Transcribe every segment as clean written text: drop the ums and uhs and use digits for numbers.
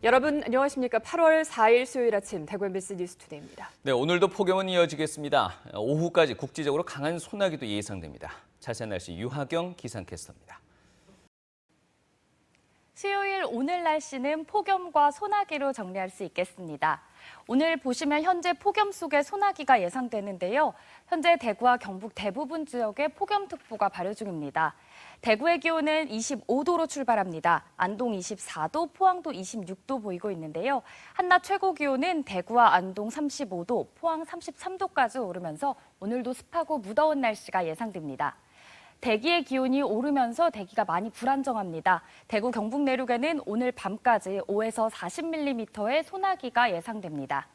여러분 안녕하십니까? 8월 4일 수요일 아침 대구 MBC 뉴스투데이입니다. 네, 오늘도 폭염은 이어지겠습니다. 오후까지 국지적으로 강한 소나기도 예상됩니다. 자세한 날씨 유하경 기상캐스터입니다. 수요일 오늘 날씨는 폭염과 소나기로 정리할 수 있겠습니다. 오늘 보시면 현재 폭염 속에 소나기가 예상되는데요. 현재 대구와 경북 대부분 지역에 폭염특보가 발효 중입니다. 대구의 기온은 25도로 출발합니다. 안동 24도, 포항도 26도 보이고 있는데요. 한낮 최고 기온은 대구와 안동 35도, 포항 33도까지 오르면서 오늘도 습하고 무더운 날씨가 예상됩니다. 대기의 기온이 오르면서 대기가 많이 불안정합니다. 대구 경북 내륙에는 오늘 밤까지 5에서 40mm의 소나기가 예상됩니다.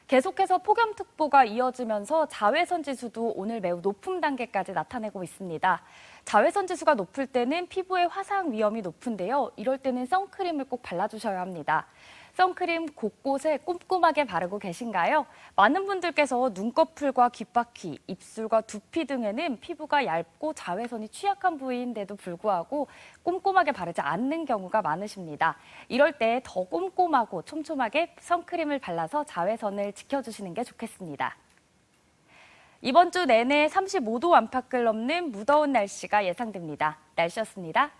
계속해서 폭염특보가 이어지면서 자외선 지수도 오늘 매우 높은 단계까지 나타내고 있습니다. 자외선 지수가 높을 때는 피부의 화상 위험이 높은데요. 이럴 때는 선크림을 꼭 발라주셔야 합니다. 선크림 곳곳에 꼼꼼하게 바르고 계신가요? 많은 분들께서 눈꺼풀과 귓바퀴, 입술과 두피 등에는 피부가 얇고 자외선이 취약한 부위인데도 불구하고 꼼꼼하게 바르지 않는 경우가 많으십니다. 이럴 때 더 꼼꼼하고 촘촘하게 선크림을 발라서 자외선을 지켜주시는 게 좋겠습니다. 이번 주 내내 35도 안팎을 넘는 무더운 날씨가 예상됩니다. 날씨였습니다.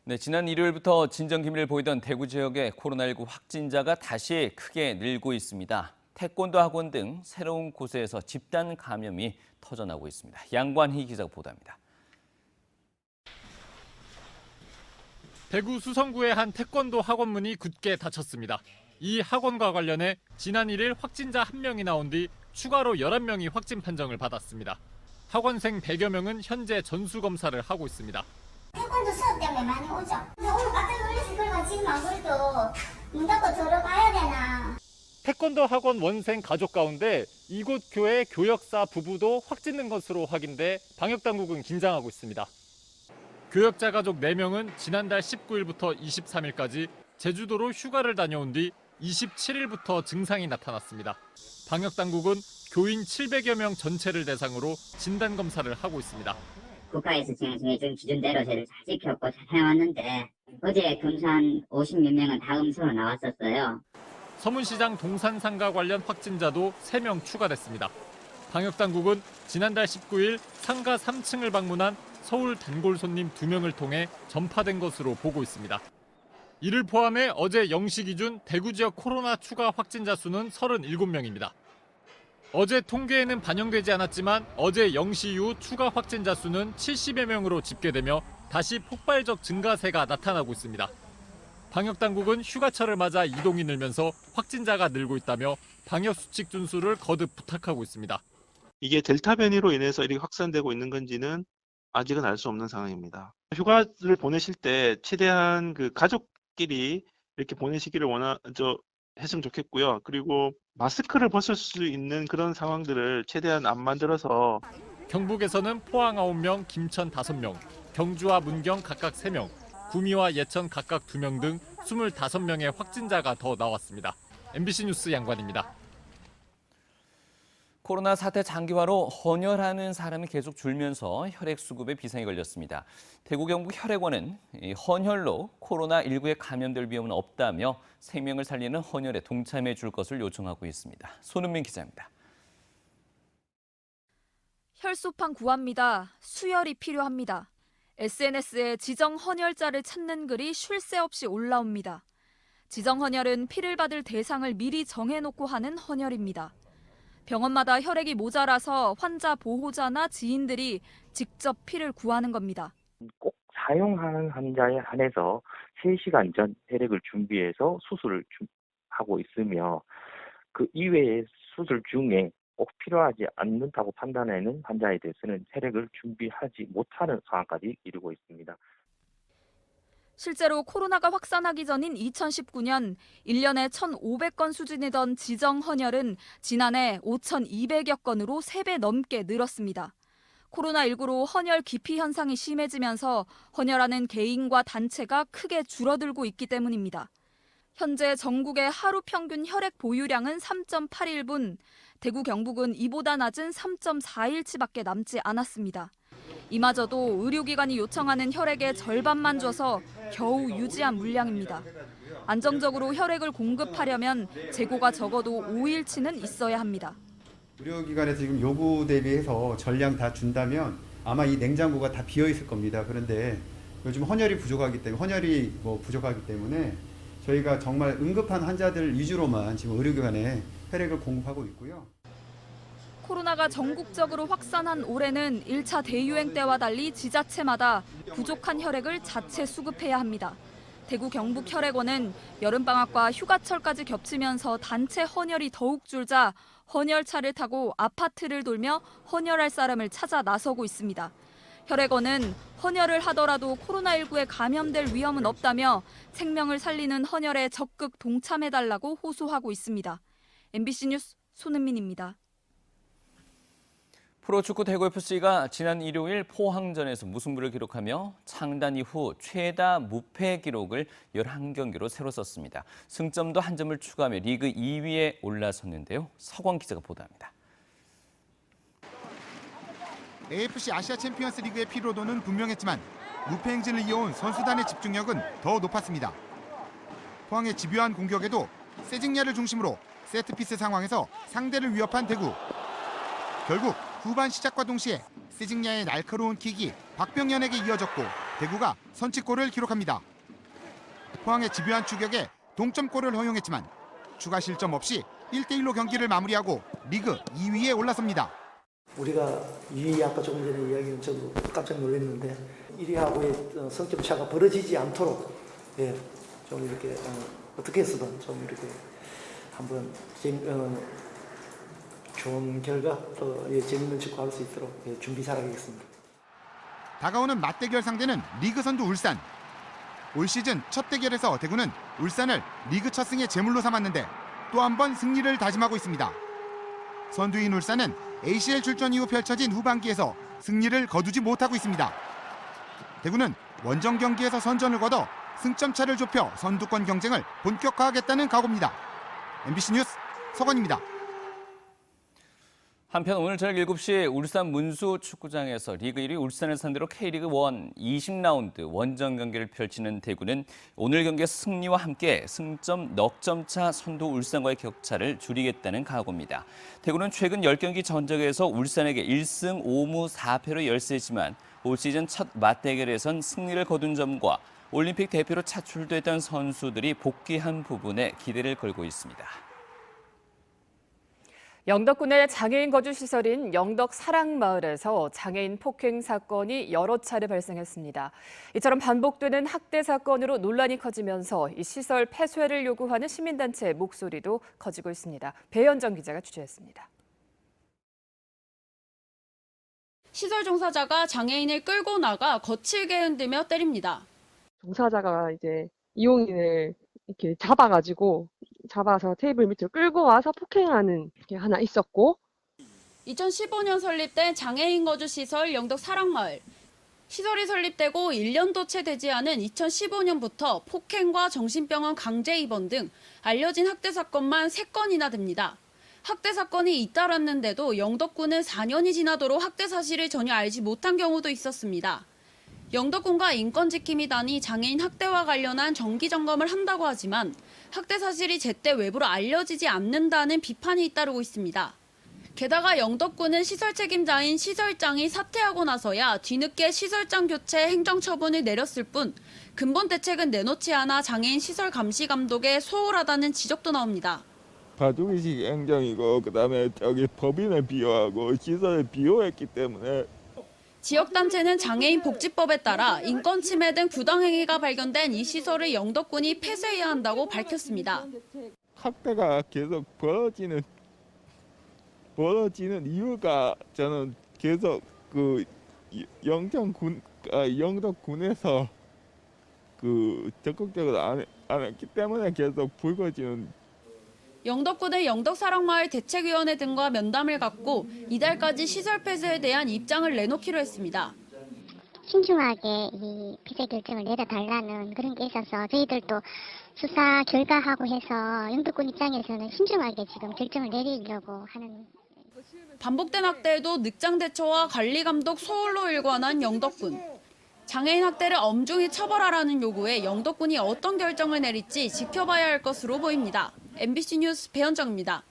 네, 지난 일요일부터 진정 기미를 보이던 대구 지역의 코로나19 확진자가 다시 크게 늘고 있습니다. 태권도 학원 등 새로운 곳에서 집단 감염이 터져나오고 있습니다. 양관희 기자가 보도합니다. 대구 수성구의 한 태권도 학원 문이 굳게 닫혔습니다. 이 학원과 관련해 지난 1일 확진자 1명이 나온 뒤 추가로 11명이 확진 판정을 받았습니다. 학원생 100여 명은 현재 전수검사를 하고 있습니다. 태권도 수업 때문에 많이 오죠. 오늘 깜짝 놀라서 그러면 지금 안 그래도 문 닫고 들어가야 되나. 태권도 학원 원생 가족 가운데 이곳 교회 교역사 부부도 확진된 것으로 확인돼 방역당국은 긴장하고 있습니다. 교역자 가족 4명은 지난달 19일부터 23일까지 제주도로 휴가를 다녀온 뒤 27일부터 증상이 나타났습니다. 방역당국은 교인 700여 명 전체를 대상으로 진단검사를 하고 있습니다. 국가에서 정해준 기준대로 저를 잘 지켰고 잘 해왔는데 어제 검사한 50몇 명은 다 음성으로 나왔었어요. 서문시장 동산상가 관련 확진자도 3명 추가됐습니다. 방역당국은 지난달 19일 상가 3층을 방문한 서울 단골 손님 2명을 통해 전파된 것으로 보고 있습니다. 이를 포함해 어제 0시 기준 대구 지역 코로나 추가 확진자 수는 37명입니다. 어제 통계에는 반영되지 않았지만 어제 0시 이후 추가 확진자 수는 70여 명으로 집계되며 다시 폭발적 증가세가 나타나고 있습니다. 방역당국은 휴가철을 맞아 이동이 늘면서 확진자가 늘고 있다며 방역수칙 준수를 거듭 부탁하고 있습니다. 이게 델타 변이로 인해서 이렇게 확산되고 있는 건지는 아직은 알 수 없는 상황입니다. 휴가를 보내실 때 최대한 가족끼리 이렇게 보내시기를 했으면 좋겠고요. 그리고 마스크를 벗을 수 있는 그런 상황들을 최대한 안 만들어서 경북에서는 포항 9명, 김천 5명, 경주와 문경 각각 3명, 구미와 예천 각각 2명 등 25명의 확진자가 더 나왔습니다. MBC 뉴스 양관입니다. 코로나 사태 장기화로 헌혈하는 사람이 계속 줄면서 혈액 수급에 비상이 걸렸습니다. 대구 경북 혈액원은 헌혈로 코로나19에 감염될 위험은 없다며 생명을 살리는 헌혈에 동참해 줄 것을 요청하고 있습니다. 손은민 기자입니다. 혈소판 구합니다. 수혈이 필요합니다. SNS에 지정 헌혈자를 찾는 글이 쉴 새 없이 올라옵니다. 지정 헌혈은 피를 받을 대상을 미리 정해놓고 하는 헌혈입니다. 병원마다 혈액이 모자라서 환자 보호자나 지인들이 직접 피를 구하는 겁니다. 꼭 사용하는 환자에 한해서 3시간 전 혈액을 준비해서 수술을 하고 있으며 그 이외의 수술 중에 꼭 필요하지 않는다고 판단하는 환자에 대해서는 혈액을 준비하지 못하는 상황까지 이르고 있습니다. 실제로 코로나가 확산하기 전인 2019년 1년에 1,500건 수준이던 지정 헌혈은 지난해 5,200여 건으로 3배 넘게 늘었습니다. 코로나19로 헌혈 기피 현상이 심해지면서 헌혈하는 개인과 단체가 크게 줄어들고 있기 때문입니다. 현재 전국의 하루 평균 혈액 보유량은 3.81분, 대구 경북은 이보다 낮은 3.41치밖에 남지 않았습니다. 이마저도 의료기관이 요청하는 혈액의 절반만 줘서 겨우 유지한 물량입니다. 안정적으로 혈액을 공급하려면 재고가 적어도 5일치는 있어야 합니다. 의료기관에서 지금 요구 대비해서 전량 다 준다면 아마 이 냉장고가 다 비어 있을 겁니다. 그런데 요즘 헌혈이 부족하기 때문에 저희가 정말 응급한 환자들 위주로만 지금 의료기관에 혈액을 공급하고 있고요. 코로나가 전국적으로 확산한 올해는 1차 대유행 때와 달리 지자체마다 부족한 혈액을 자체 수급해야 합니다. 대구 경북혈액원은 여름방학과 휴가철까지 겹치면서 단체 헌혈이 더욱 줄자 헌혈차를 타고 아파트를 돌며 헌혈할 사람을 찾아 나서고 있습니다. 혈액원은 헌혈을 하더라도 코로나19에 감염될 위험은 없다며 생명을 살리는 헌혈에 적극 동참해달라고 호소하고 있습니다. MBC 뉴스 손은민입니다. 프로축구 대구FC가 지난 일요일 포항전에서 무승부를 기록하며 창단 이후 최다 무패 기록을 11경기로 새로 썼습니다. 승점도 한 점을 추가하며 리그 2위에 올라섰는데요. 서광 기자가 보도합니다. AFC 아시아 챔피언스 리그의 피로도는 분명했지만 무패 행진을 이어온 선수단의 집중력은 더 높았습니다. 포항의 집요한 공격에도 세징야를 중심으로 세트피스 상황에서 상대를 위협한 대구. 결국 후반 시작과 동시에 세징야의 날카로운 킥이 박병현에게 이어졌고 대구가 선취골을 기록합니다. 포항의 집요한 추격에 동점골을 허용했지만 추가 실점 없이 1대1로 경기를 마무리하고 리그 2위에 올라섭니다. 우리가 2위 아까 조금 전에 이야기는 저도 깜짝 놀랐는데 1위하고의 성점 차가 벌어지지 않도록 좀 이렇게 어떻게 해서든 좀 이렇게 한번 좋은 결과 또 재밌는 축구할 수 있도록 준비 잘하겠습니다. 다가오는 맞대결 상대는 리그 선두 울산. 올 시즌 첫 대결에서 대구는 울산을 리그 첫 승의 제물로 삼았는데 또 한 번 승리를 다짐하고 있습니다. 선두인 울산은 ACL 출전 이후 펼쳐진 후반기에서 승리를 거두지 못하고 있습니다. 대구는 원정 경기에서 선전을 거둬 승점 차를 좁혀 선두권 경쟁을 본격화하겠다는 각오입니다. MBC 뉴스 서건입니다. 한편 오늘 저녁 7시 울산 문수 축구장에서 리그 1위 울산을 상대로 K리그 1 20라운드 원정 경기를 펼치는 대구는 오늘 경기의 승리와 함께 승점 넉 점 차 선두 울산과의 격차를 줄이겠다는 각오입니다. 대구는 최근 10경기 전적에서 울산에게 1승 5무 4패로 열세지만 올 시즌 첫 맞대결에선 승리를 거둔 점과 올림픽 대표로 차출됐던 선수들이 복귀한 부분에 기대를 걸고 있습니다. 영덕군의 장애인 거주시설인 영덕사랑마을에서 장애인 폭행 사건이 여러 차례 발생했습니다. 이처럼 반복되는 학대 사건으로 논란이 커지면서 이 시설 폐쇄를 요구하는 시민단체의 목소리도 커지고 있습니다. 배현정 기자가 취재했습니다. 시설 종사자가 장애인을 끌고 나가 거칠게 흔들며 때립니다. 종사자가 이제 이용인을 이렇게 잡아서 테이블 밑으로 끌고 와서 폭행하는 게 하나 있었고 2015년 설립된 장애인 거주시설 영덕사랑마을. 시설이 설립되고 1년도 채 되지 않은 2015년부터 폭행과 정신병원 강제 입원 등 알려진 학대 사건만 3건이나 됩니다. 학대 사건이 잇따랐는데도 영덕군은 4년이 지나도록 학대 사실을 전혀 알지 못한 경우도 있었습니다. 영덕군과 인권지킴이단이 장애인 학대와 관련한 정기 점검을 한다고 하지만 학대 사실이 제때 외부로 알려지지 않는다는 비판이 잇따르고 있습니다. 게다가 영덕군은 시설 책임자인 시설장이 사퇴하고 나서야 뒤늦게 시설장 교체 행정처분을 내렸을 뿐 근본 대책은 내놓지 않아 장애인 시설 감시 감독에 소홀하다는 지적도 나옵니다. 봐주기식 행정이고 그다음에 법인을 비호하고 시설을 비호했기 때문에 지역단체는 장애인 복지법에 따라 인권 침해 등 부당행위가 발견된 이 시설을 영덕군이 폐쇄해야 한다고 밝혔습니다. 학대가 계속 벌어지는 이유가 저는 계속 영덕군에서 적극적으로 안 했기 때문에 계속 불거지는. 영덕군은 영덕사랑마을 대책위원회 등과 면담을 갖고 이달까지 시설 폐쇄에 대한 입장을 내놓기로 했습니다. 신중하게 이 폐쇄 결정을 내려달라는 그런 게 있어서 저희들도 수사 결과하고 해서 영덕군 입장에서는 신중하게 지금 결정을 내리려고 하는. 반복된 학대에도 늑장 대처와 관리 감독 소홀로 일관한 영덕군. 장애인 학대를 엄중히 처벌하라는 요구에 영덕군이 어떤 결정을 내릴지 지켜봐야 할 것으로 보입니다. MBC 뉴스 배현정입니다.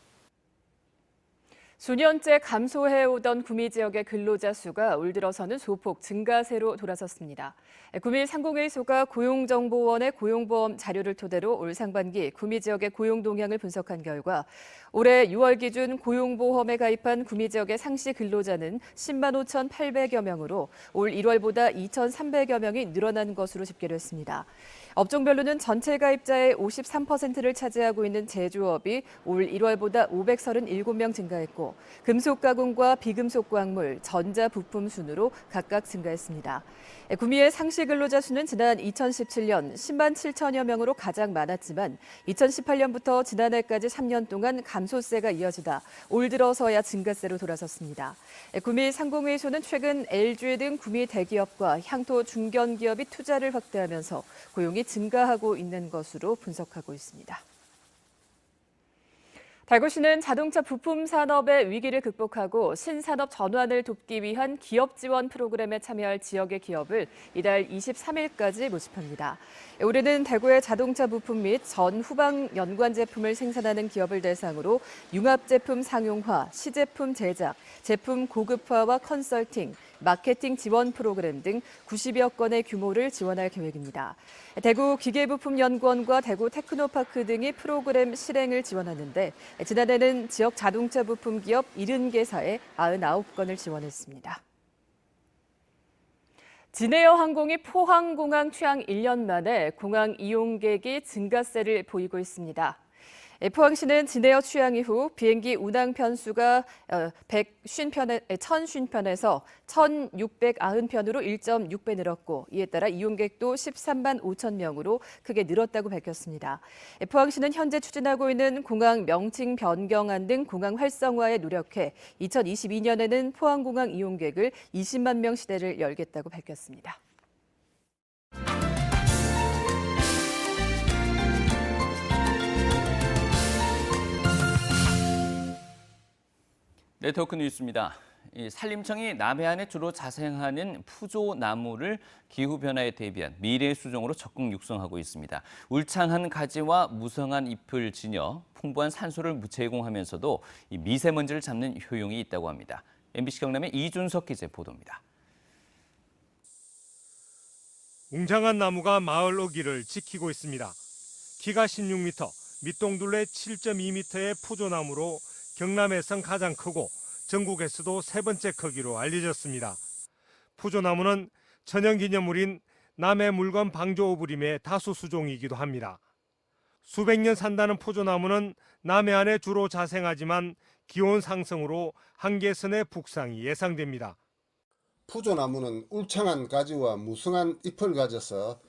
수년째 감소해오던 구미 지역의 근로자 수가 올 들어서는 소폭 증가세로 돌아섰습니다. 구미 상공회의소가 고용정보원의 고용보험 자료를 토대로 올 상반기 구미 지역의 고용 동향을 분석한 결과 올해 6월 기준 고용보험에 가입한 구미 지역의 상시 근로자는 10만 5,800여 명으로 올 1월보다 2,300여 명이 늘어난 것으로 집계됐습니다. 업종별로는 전체 가입자의 53%를 차지하고 있는 제조업이 올 1월보다 537명 증가했고 금속 가공과 비금속 광물, 전자 부품 순으로 각각 증가했습니다. 구미의 상시 근로자 수는 지난 2017년 10만 7천여 명으로 가장 많았지만 2018년부터 지난해까지 3년 동안 감소세가 이어지다 올 들어서야 증가세로 돌아섰습니다. 구미 상공회의소는 최근 LG 등 구미 대기업과 향토 중견기업이 투자를 확대하면서 고용이 증가하고 있는 것으로 분석하고 있습니다. 달구시는 자동차 부품 산업의 위기를 극복하고 신산업 전환을 돕기 위한 기업 지원 프로그램에 참여할 지역의 기업을 이달 23일까지 모집합니다. 올해는 대구의 자동차 부품 및 전 후방 연관 제품을 생산하는 기업을 대상으로 융합 제품 상용화, 시제품 제작, 제품 고급화와 컨설팅, 마케팅 지원 프로그램 등 90여 건의 규모를 지원할 계획입니다. 대구 기계부품연구원과 대구 테크노파크 등이 프로그램 실행을 지원하는데 지난해는 지역 자동차 부품 기업 70개사에 99건을 지원했습니다. 진에어 항공이 포항공항 취항 1년 만에 공항 이용객이 증가세를 보이고 있습니다. 포항시는 진에어 취항 이후 비행기 운항 편수가 1,050편에서 1,690편으로 1.6배 늘었고 이에 따라 이용객도 13만 5천 명으로 크게 늘었다고 밝혔습니다. 포항시는 현재 추진하고 있는 공항 명칭 변경안 등 공항 활성화에 노력해 2022년에는 포항공항 이용객을 20만 명 시대를 열겠다고 밝혔습니다. 네트워크 뉴스입니다. 산림청이 남해안에 주로 자생하는 푸조나무를 기후변화에 대비한 미래 수종으로 적극 육성하고 있습니다. 울창한 가지와 무성한 잎을 지녀 풍부한 산소를 제공하면서도 이 미세먼지를 잡는 효용이 있다고 합니다. MBC 경남의 이준석 기자 보도입니다. 웅장한 나무가 마을 어귀를 지키고 있습니다. 키가 16m, 밑동둘레 7.2m의 푸조나무로 경남에선 가장 크고 전국에서도 세 번째 크기로 알려졌습니다. 푸조나무는 천연기념물인 남해 물건 방조오브림의 다수 수종이기도 합니다. 수백 년 산다는 푸조나무는 남해안에 주로 자생하지만 기온 상승으로 한계선의 북상이 예상됩니다. 푸조나무는 울창한 가지와 무성한 잎을 가져서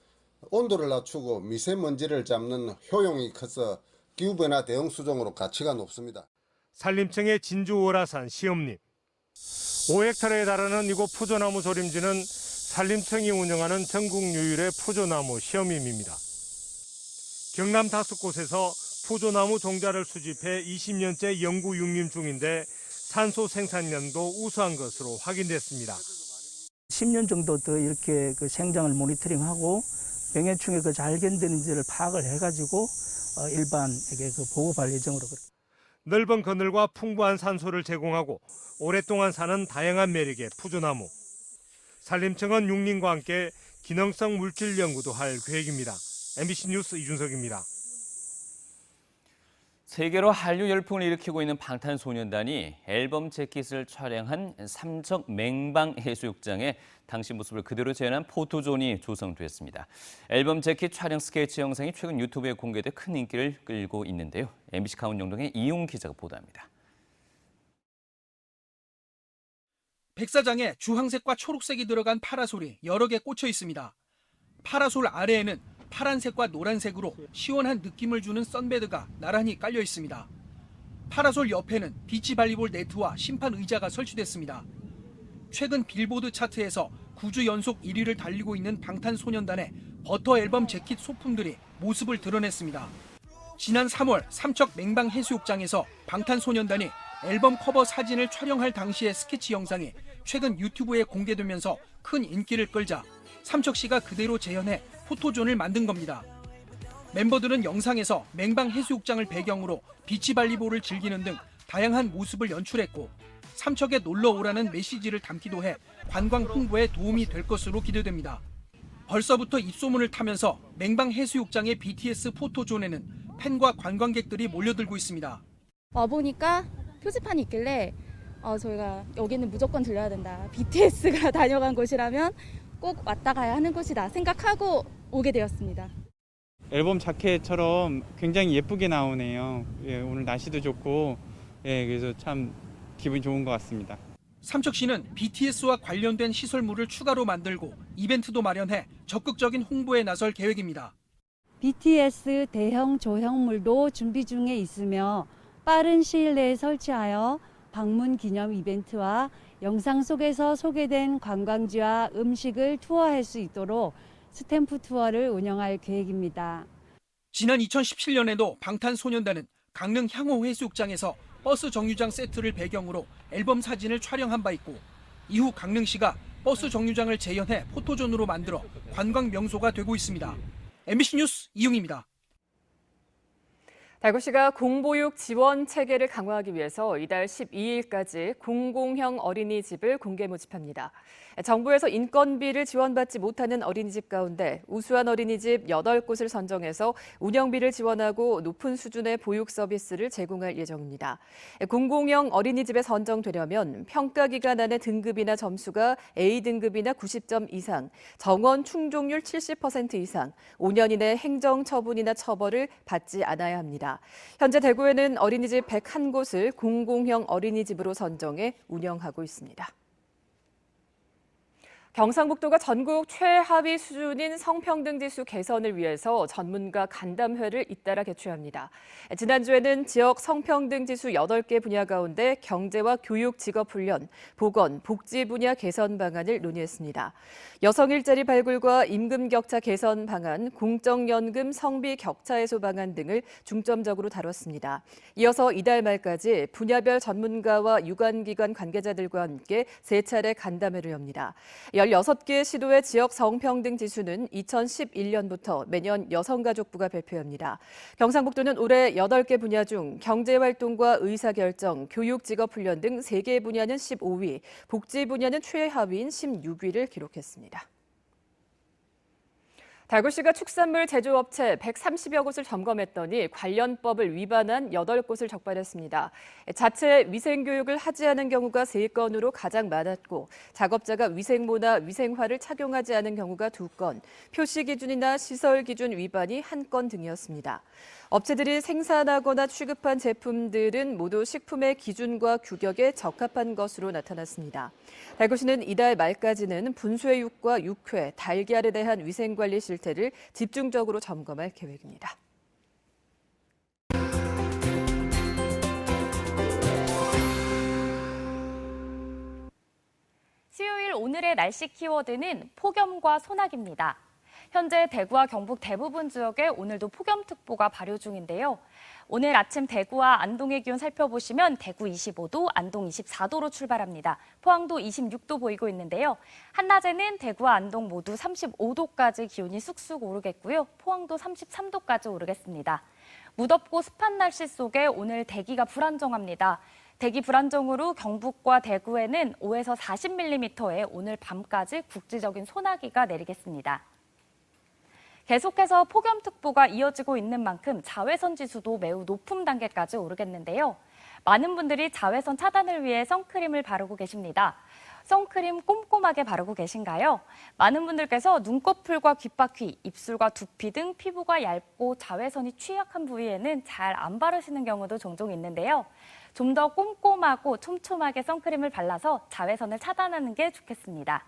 온도를 낮추고 미세먼지를 잡는 효용이 커서 기후변화 대응 수종으로 가치가 높습니다. 산림청의 진주오라산 시험림. 5헥타르에 달하는 이곳 푸조나무 조림지는 산림청이 운영하는 전국 유일의 푸조나무 시험림입니다. 경남 5곳에서 푸조나무 종자를 수집해 20년째 연구 융림 중인데 산소 생산량도 우수한 것으로 확인됐습니다. 10년 정도 더 이렇게 그 생장을 모니터링하고 병해충이 잘 견디는지를 파악을 해가지고 일반에게 보고할 예정으로. 넓은 그늘과 풍부한 산소를 제공하고 오랫동안 사는 다양한 매력의 푸조나무. 산림청은 융림과 함께 기능성 물질 연구도 할 계획입니다. MBC 뉴스 이준석입니다. 세계로 한류 열풍을 일으키고 있는 방탄소년단이 앨범 재킷을 촬영한 삼척 맹방 해수욕장에 당시 모습을 그대로 재현한 포토존이 조성됐습니다. 앨범 재킷 촬영 스케치 영상이 최근 유튜브에 공개돼 큰 인기를 끌고 있는데요. MBC 강원영동의 이용 기자가 보도합니다. 백사장에 주황색과 초록색이 들어간 파라솔이 여러 개 꽂혀 있습니다. 파라솔 아래에는 파란색과 노란색으로 시원한 느낌을 주는 선베드가 나란히 깔려 있습니다. 파라솔 옆에는 비치 발리볼 네트와 심판 의자가 설치됐습니다. 최근 빌보드 차트에서 9주 연속 1위를 달리고 있는 방탄소년단의 버터 앨범 재킷 소품들이 모습을 드러냈습니다. 지난 3월 삼척 맹방 해수욕장에서 방탄소년단이 앨범 커버 사진을 촬영할 당시의 스케치 영상이 최근 유튜브에 공개되면서 큰 인기를 끌자 삼척 씨가 그대로 재현해 포토존을 만든 겁니다. 멤버들은 영상에서 맹방 해수욕장을 배경으로 비치발리볼을 즐기는 등 다양한 모습을 연출했고 삼척에 놀러 오라는 메시지를 담기도 해 관광 홍보에 도움이 될 것으로 기대됩니다. 벌써부터 입소문을 타면서 맹방 해수욕장의 BTS 포토존에는 팬과 관광객들이 몰려들고 있습니다. 와보니까 표지판이 있길래 저희가 여기는 무조건 들려야 된다. BTS가 다녀간 곳이라면 꼭 왔다 가야 하는 곳이다 생각하고 오게 되었습니다. 앨범 자켓처럼 굉장히 예쁘게 나오네요. 예, 오늘 날씨도 좋고 그래서 참 기분이 좋은 것 같습니다. 삼척시는 BTS와 관련된 시설물을 추가로 만들고 이벤트도 마련해 적극적인 홍보에 나설 계획입니다. BTS 대형 조형물도 준비 중에 있으며 빠른 시일 내에 설치하여 방문 기념 이벤트와 영상 속에서 소개된 관광지와 음식을 투어할 수 있도록 스탬프 투어를 운영할 계획입니다. 지난 2017년에도 방탄소년단은 강릉 향호 해수욕장에서 버스 정류장 세트를 배경으로 앨범 사진을 촬영한 바 있고 이후 강릉시가 버스 정류장을 재현해 포토존으로 만들어 관광 명소가 되고 있습니다. MBC 뉴스 이용입니다. 대구시가 공보육 지원 체계를 강화하기 위해서 이달 12일까지 공공형 어린이집을 공개 모집합니다. 정부에서 인건비를 지원받지 못하는 어린이집 가운데 우수한 어린이집 8곳을 선정해서 운영비를 지원하고 높은 수준의 보육 서비스를 제공할 예정입니다. 공공형 어린이집에 선정되려면 평가 기간 안에 등급이나 점수가 A등급이나 90점 이상, 정원 충족률 70% 이상, 5년 이내 행정 처분이나 처벌을 받지 않아야 합니다. 현재 대구에는 어린이집 101곳을 공공형 어린이집으로 선정해 운영하고 있습니다. 경상북도가 전국 최하위 수준인 성평등 지수 개선을 위해서 전문가 간담회를 잇따라 개최합니다. 지난주에는 지역 성평등 지수 8개 분야 가운데 경제와 교육, 직업훈련, 보건, 복지 분야 개선 방안을 논의했습니다. 여성 일자리 발굴과 임금 격차 개선 방안, 공적연금 성비 격차 해소 방안 등을 중점적으로 다뤘습니다. 이어서 이달 말까지 분야별 전문가와 유관기관 관계자들과 함께 3차례 간담회를 엽니다. 16개 시도의 지역 성평등 지수는 2011년부터 매년 여성가족부가 발표합니다. 경상북도는 올해 8개 분야 중 경제활동과 의사결정, 교육, 직업훈련 등 3개 분야는 15위, 복지 분야는 최하위인 16위를 기록했습니다. 대구시가 축산물 제조업체 130여 곳을 점검했더니 관련 법을 위반한 8곳을 적발했습니다. 자체 위생교육을 하지 않은 경우가 3건으로 가장 많았고 작업자가 위생모나 위생화를 착용하지 않은 경우가 2건, 표시 기준이나 시설 기준 위반이 1건 등이었습니다. 업체들이 생산하거나 취급한 제품들은 모두 식품의 기준과 규격에 적합한 것으로 나타났습니다. 대구시는 이달 말까지는 분쇄육과 육회, 달걀에 대한 위생관리 실태를 집중적으로 점검할 계획입니다. 수요일 오늘의 날씨 키워드는 폭염과 소나기입니다. 현재 대구와 경북 대부분 지역에 오늘도 폭염특보가 발효 중인데요. 오늘 아침 대구와 안동의 기온 살펴보시면 대구 25도, 안동 24도로 출발합니다. 포항도 26도 보이고 있는데요. 한낮에는 대구와 안동 모두 35도까지 기온이 쑥쑥 오르겠고요. 포항도 33도까지 오르겠습니다. 무덥고 습한 날씨 속에 오늘 대기가 불안정합니다. 대기 불안정으로 경북과 대구에는 5에서 40mm의 오늘 밤까지 국지적인 소나기가 내리겠습니다. 계속해서 폭염특보가 이어지고 있는 만큼 자외선 지수도 매우 높은 단계까지 오르겠는데요. 많은 분들이 자외선 차단을 위해 선크림을 바르고 계십니다. 선크림 꼼꼼하게 바르고 계신가요? 많은 분들께서 눈꺼풀과 귓바퀴, 입술과 두피 등 피부가 얇고 자외선이 취약한 부위에는 잘 안 바르시는 경우도 종종 있는데요. 좀 더 꼼꼼하고 촘촘하게 선크림을 발라서 자외선을 차단하는 게 좋겠습니다.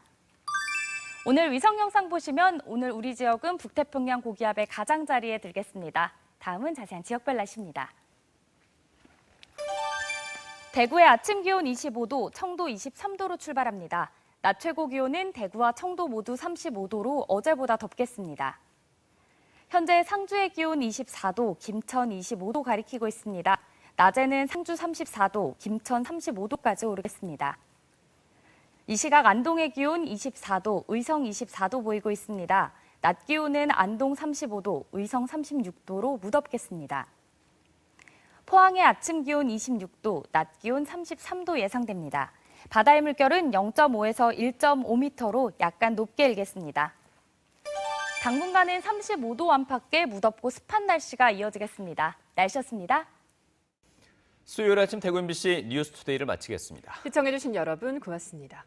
오늘 위성 영상 보시면 오늘 우리 지역은 북태평양 고기압의 가장자리에 들겠습니다. 다음은 자세한 지역별 날씨입니다. 대구의 아침 기온 25도, 청도 23도로 출발합니다. 낮 최고 기온은 대구와 청도 모두 35도로 어제보다 덥겠습니다. 현재 상주의 기온 24도, 김천 25도 가리키고 있습니다. 낮에는 상주 34도, 김천 35도까지 오르겠습니다. 이 시각 안동의 기온 24도, 의성 24도 보이고 있습니다. 낮 기온은 안동 35도, 의성 36도로 무덥겠습니다. 포항의 아침 기온 26도, 낮 기온 33도 예상됩니다. 바다의 물결은 0.5에서 1.5m로 약간 높게 일겠습니다. 당분간은 35도 안팎의 무덥고 습한 날씨가 이어지겠습니다. 날씨였습니다. 수요일 아침 대구 MBC 뉴스투데이를 마치겠습니다. 시청해주신 여러분 고맙습니다.